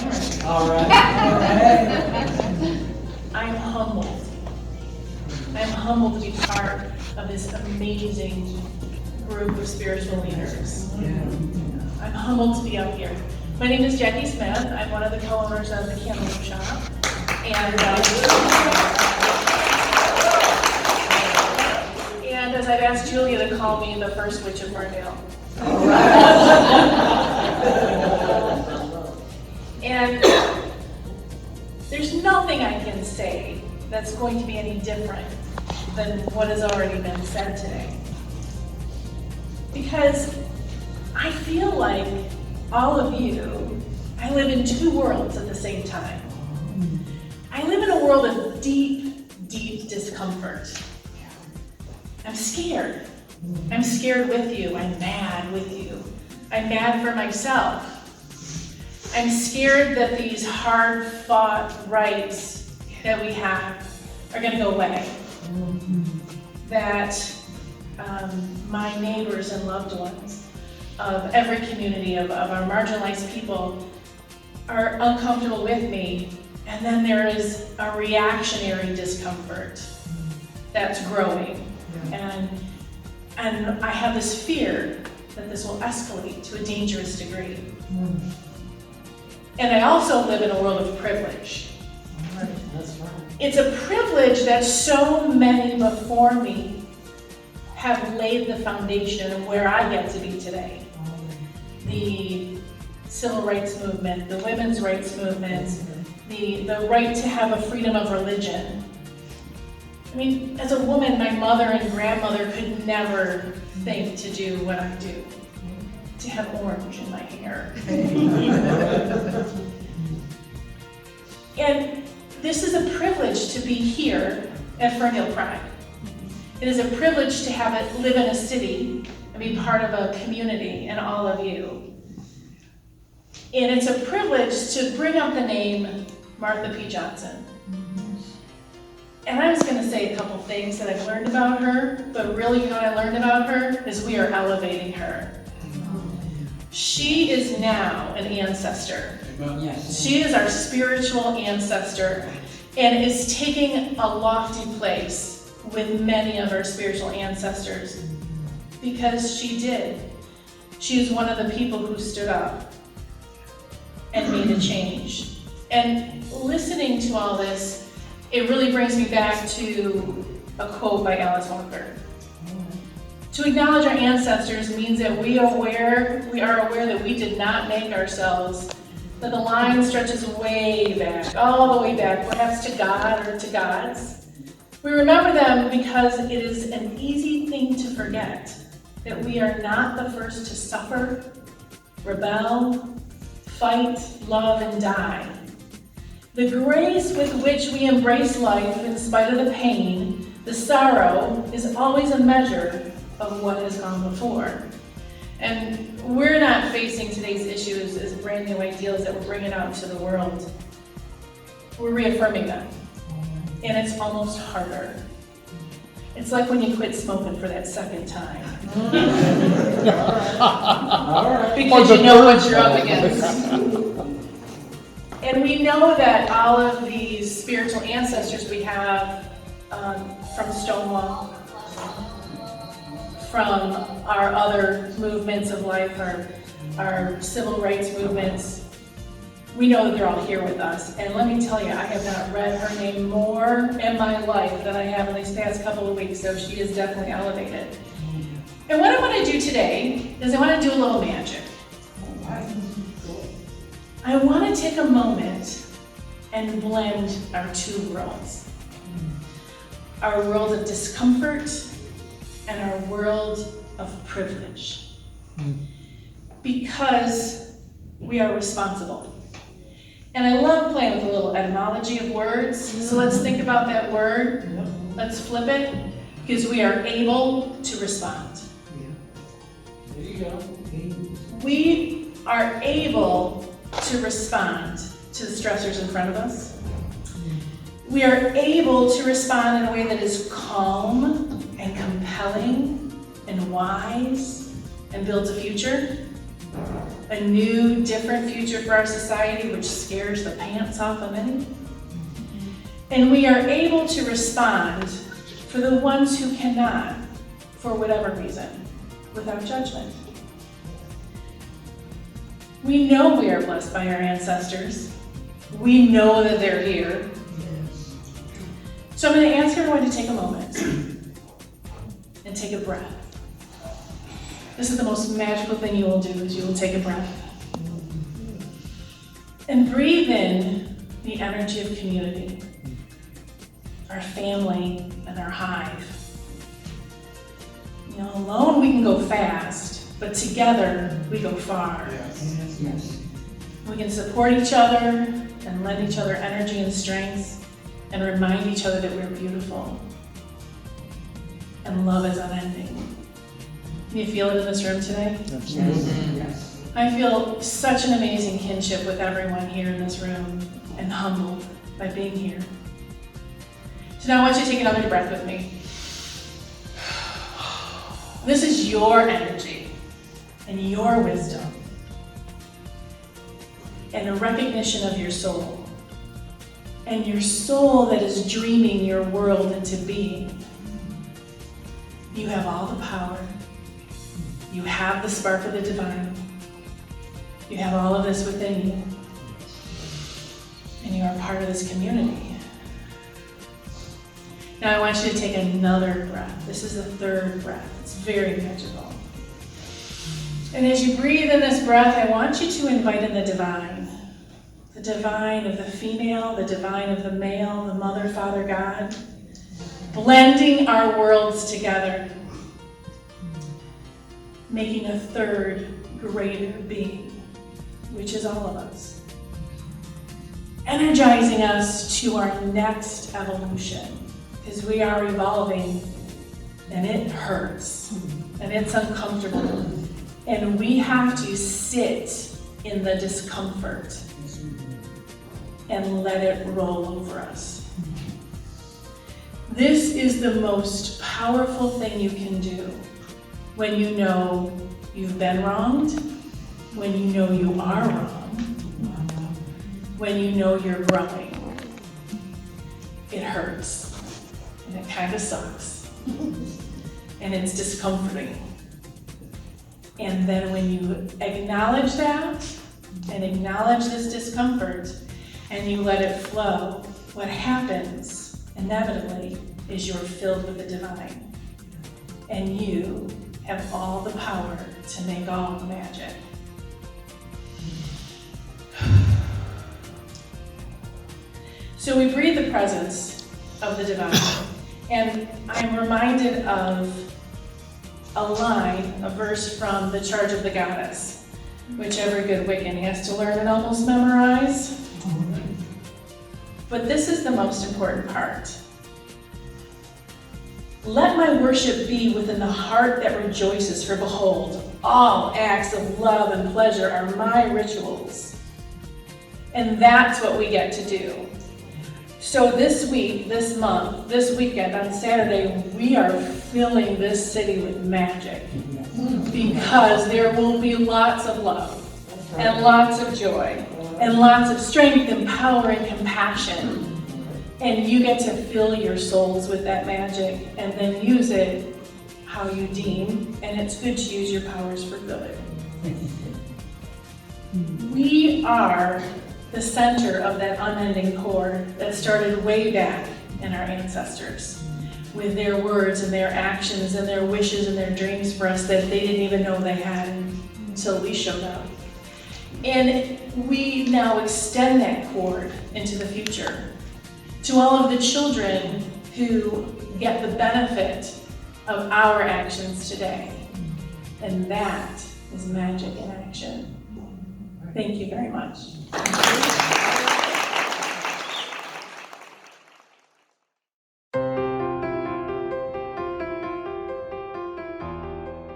camera. All right. I'm humbled. I'm humbled to be part of this amazing group of spiritual leaders. I'm humbled to be up here. My name is Jackie Smith. I'm one of the co-owners of the Candle Shop. And as I've asked Julia to call me the first witch of Ferndale. And there's nothing I can say that's going to be any different than what has already been said today. Because I feel like all of you, I live in two worlds at the same time. I live in a world of deep, deep discomfort. I'm scared. I'm scared with you. I'm mad with you. I'm mad for myself. I'm scared that these hard-fought rights that we have are going to go away. That my neighbors and loved ones of every community, of our marginalized people, are uncomfortable with me. And then there is a reactionary discomfort that's growing. And I have this fear that this will escalate to a dangerous degree. And I also live in a world of privilege. That's right. It's a privilege that so many before me have laid the foundation of where I get to be today. The civil rights movement, the women's rights movement, the right to have a freedom of religion. I mean, as a woman, my mother and grandmother could never think to do what I do, to have orange in my hair. And this is a privilege to be here at Ferndale Pride. It is a privilege to have it live in a city and be part of a community and all of you. And it's a privilege to bring up the name Martha P. Johnson. And I was going to say a couple things that I've learned about her, but really what I learned about her is we are elevating her. She is now an ancestor. Yes. She is our spiritual ancestor and is taking a lofty place with many of our spiritual ancestors because she did. She is one of the people who stood up and made a change. And listening to all this, it really brings me back to a quote by Alice Walker. To acknowledge our ancestors means that we are aware that we did not make ourselves, that the line stretches way back, all the way back, perhaps to God or to gods. We remember them because it is an easy thing to forget that we are not the first to suffer, rebel, fight, love, and die. The grace with which we embrace life in spite of the pain, the sorrow, is always a measure of what has gone before. And we're not facing today's issues as brand new ideals that we're bringing out into the world. We're reaffirming them. And it's almost harder. It's like when you quit smoking for that second time. Because you know what you're up against. And we know that all of these spiritual ancestors we have from Stonewall, from our other movements of life, our civil rights movements, we know that they're all here with us. And let me tell you, I have not read her name more in my life than I have in these past couple of weeks, so she is definitely elevated. And what I want to do today is I want to do a little magic. I want to take a moment and blend our two worlds. Our world of discomfort and our world of privilege. Because we are responsible. And I love playing with a little etymology of words. So let's think about that word. Let's flip it. Because we are able to respond. There you go. We are able to respond to the stressors in front of us. We are able to respond in a way that is calm and compelling and wise and builds a future. a new, different future for our society, which scares the pants off of many. And we are able to respond for the ones who cannot, for whatever reason, without judgment. We know we are blessed by our ancestors. We know that they're here. So I'm going to ask everyone to take a moment and take a breath. This is the most magical thing you will do, is you will take a breath. And breathe in the energy of community, our family and our hive. You know, alone we can go fast, but together we go far. Yes. We can support each other and lend each other energy and strength and remind each other that we're beautiful. And love is unending. Can you feel it in this room today? Yes. I feel such an amazing kinship with everyone here in this room and humbled by being here. So now I want you to take another breath with me. This is your energy and your wisdom and a recognition of your soul and your soul that is dreaming your world into being. You have all the power. You have the spark of the divine. You have all of this within you. And you are part of this community. Now I want you to take another breath. This is the third breath. It's very magical. And as you breathe in this breath, I want you to invite in the divine. The divine of the female, the divine of the male, the mother, father, God. Blending our worlds together. Making a third greater being, which is all of us. Energizing us to our next evolution, because we are evolving and it hurts and it's uncomfortable and we have to sit in the discomfort and let it roll over us. This is the most powerful thing you can do when you know you've been wronged, when you know you are wrong, when you know you're growing. It hurts, and it kind of sucks, and it's discomforting. And then when you acknowledge that, and acknowledge this discomfort, and you let it flow, what happens, inevitably, is you're filled with the divine. And you have all the power to make all the magic. So we breathe the presence of the divine. And I'm reminded of a line, a verse from The Charge of the Goddess, which every good Wiccan has to learn and almost memorize. But this is the most important part. Let my worship be within the heart that rejoices, for behold, all acts of love and pleasure are my rituals. And that's what we get to do. So this week, this month, this weekend, on Saturday, we are filling this city with magic. Because there will be lots of love, and lots of joy, and lots of strength and power and compassion. And you get to fill your souls with that magic and then use it how you deem, and it's good to use your powers for good. We are the center of that unending cord that started way back in our ancestors, with their words and their actions and their wishes and their dreams for us that they didn't even know they had until we showed up. And we now extend that cord into the future to all of the children who get the benefit of our actions today. And that is magic in action. Thank you very much.